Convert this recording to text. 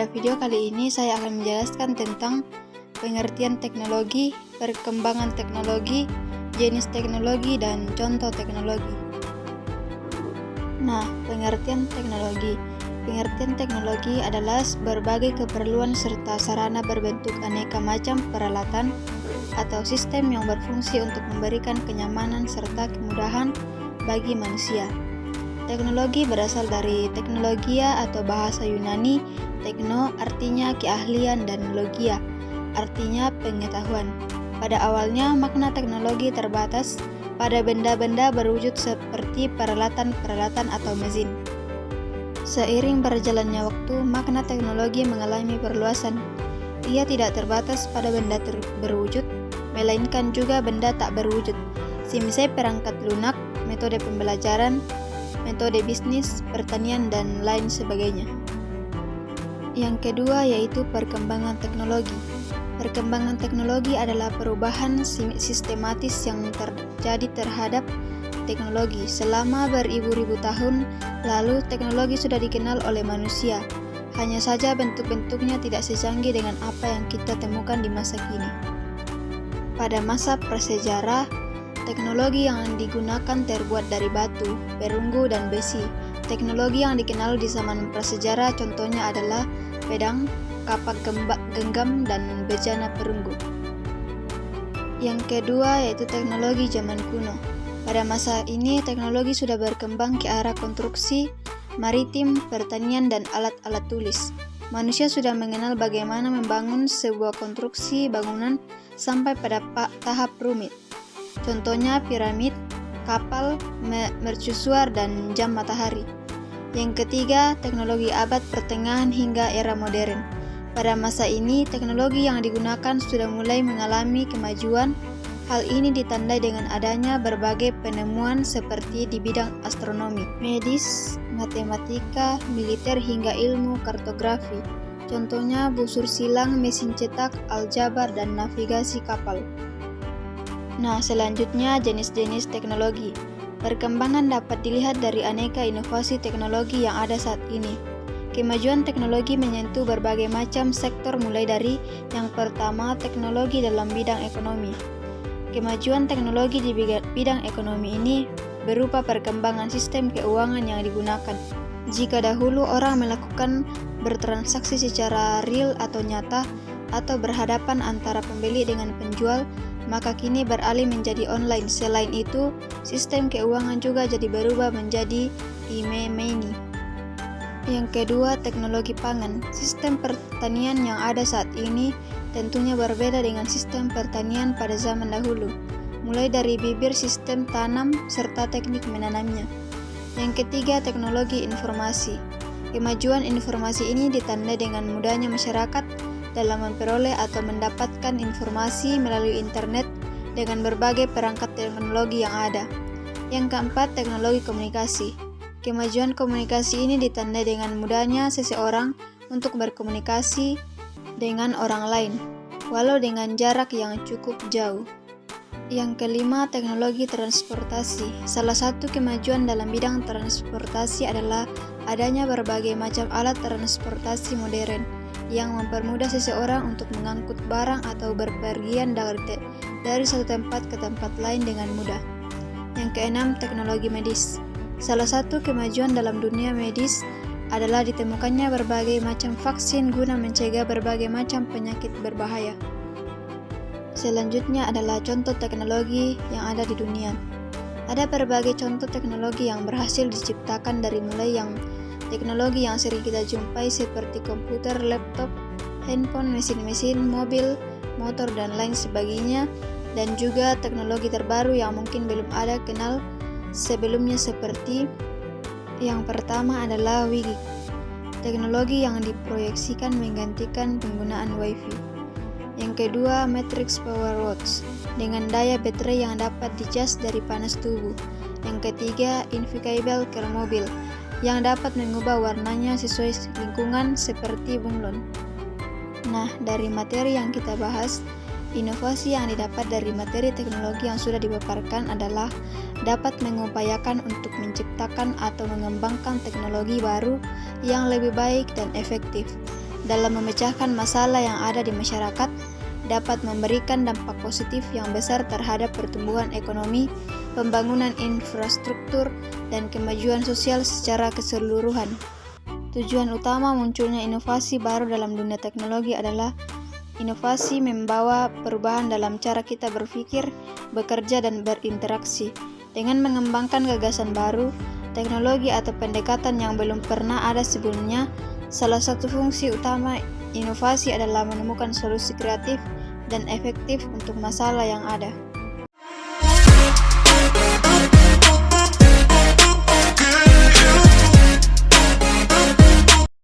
Pada video kali ini saya akan menjelaskan tentang pengertian teknologi, perkembangan teknologi, jenis teknologi, dan contoh teknologi. Nah, pengertian teknologi. Pengertian teknologi adalah berbagai keperluan serta sarana berbentuk aneka macam peralatan atau sistem yang berfungsi untuk memberikan kenyamanan serta kemudahan bagi manusia. Teknologi berasal dari teknologia atau bahasa Yunani. Tekno artinya keahlian dan logia artinya pengetahuan. Pada awalnya makna teknologi terbatas pada benda-benda berwujud seperti peralatan-peralatan atau mesin. Seiring berjalannya waktu, makna teknologi mengalami perluasan. Ia tidak terbatas pada benda berwujud, melainkan juga benda tak berwujud, semisal perangkat lunak, metode pembelajaran, metode bisnis, pertanian, dan lain sebagainya. Yang kedua yaitu perkembangan teknologi. Perkembangan teknologi adalah perubahan sistematis yang terjadi terhadap teknologi. Selama beribu-ribu tahun lalu, teknologi sudah dikenal oleh manusia. Hanya saja bentuk-bentuknya tidak secanggih dengan apa yang kita temukan di masa kini. Pada masa prasejarah, teknologi yang digunakan terbuat dari batu, perunggu, dan besi. Teknologi yang dikenal di zaman prasejarah contohnya adalah pedang, kapak genggam, dan bejana perunggu. Yang kedua yaitu teknologi zaman kuno. Pada masa ini teknologi sudah berkembang ke arah konstruksi, maritim, pertanian, dan alat-alat tulis. Manusia sudah mengenal bagaimana membangun sebuah konstruksi bangunan sampai pada tahap rumit. Contohnya piramid, kapal, mercusuar, dan jam matahari. Yang ketiga, teknologi abad pertengahan hingga era modern. Pada masa ini, teknologi yang digunakan sudah mulai mengalami kemajuan. Hal ini ditandai dengan adanya berbagai penemuan seperti di bidang astronomi, medis, matematika, militer, hingga ilmu kartografi. Contohnya busur silang, mesin cetak, aljabar, dan navigasi kapal. Nah, selanjutnya jenis-jenis teknologi. Perkembangan dapat dilihat dari aneka inovasi teknologi yang ada saat ini. Kemajuan teknologi menyentuh berbagai macam sektor mulai dari yang pertama, teknologi dalam bidang ekonomi. Kemajuan teknologi di bidang ekonomi ini berupa perkembangan sistem keuangan yang digunakan. Jika dahulu orang melakukan bertransaksi secara real atau nyata atau berhadapan antara pembeli dengan penjual, maka kini beralih menjadi online. Selain itu, sistem keuangan juga jadi berubah menjadi e-money. Yang kedua, teknologi pangan. Sistem pertanian yang ada saat ini tentunya berbeda dengan sistem pertanian pada zaman dahulu, mulai dari bibir sistem tanam serta teknik menanamnya. Yang ketiga, teknologi informasi. Kemajuan informasi ini ditandai dengan mudahnya masyarakat dalam memperoleh atau mendapatkan informasi melalui internet dengan berbagai perangkat teknologi yang ada. Yang keempat, teknologi komunikasi. Kemajuan komunikasi ini ditandai dengan mudahnya seseorang untuk berkomunikasi dengan orang lain, walau dengan jarak yang cukup jauh. Yang kelima, teknologi transportasi. Salah satu kemajuan dalam bidang transportasi adalah adanya berbagai macam alat transportasi modern yang mempermudah seseorang untuk mengangkut barang atau berpergian dari satu tempat ke tempat lain dengan mudah. Yang keenam, teknologi medis. Salah satu kemajuan dalam dunia medis adalah ditemukannya berbagai macam vaksin guna mencegah berbagai macam penyakit berbahaya. Selanjutnya adalah contoh teknologi yang ada di dunia. Ada berbagai contoh teknologi yang berhasil diciptakan dari mulai yang teknologi yang sering kita jumpai seperti komputer, laptop, handphone, mesin-mesin, mobil, motor, dan lain sebagainya, dan juga teknologi terbaru yang mungkin belum ada kenal sebelumnya seperti yang pertama adalah Wi-Fi. Teknologi yang diproyeksikan menggantikan penggunaan Wi-Fi. Yang kedua, Matrix Power Watch dengan daya baterai yang dapat dicas dari panas tubuh. Yang ketiga, Invisible Car mobil yang dapat mengubah warnanya sesuai lingkungan seperti bunglon. Nah, dari materi yang kita bahas, inovasi yang didapat dari materi teknologi yang sudah dipaparkan adalah dapat mengupayakan untuk menciptakan atau mengembangkan teknologi baru yang lebih baik dan efektif. dalam memecahkan masalah yang ada di masyarakat dapat memberikan dampak positif yang besar terhadap pertumbuhan ekonomi, pembangunan infrastruktur, dan kemajuan sosial secara keseluruhan. Tujuan utama munculnya inovasi baru dalam dunia teknologi adalah inovasi membawa perubahan dalam cara kita berpikir, bekerja, dan berinteraksi. Dengan mengembangkan gagasan baru, teknologi atau pendekatan yang belum pernah ada sebelumnya, salah satu fungsi utama inovasi adalah menemukan solusi kreatif dan efektif untuk masalah yang ada.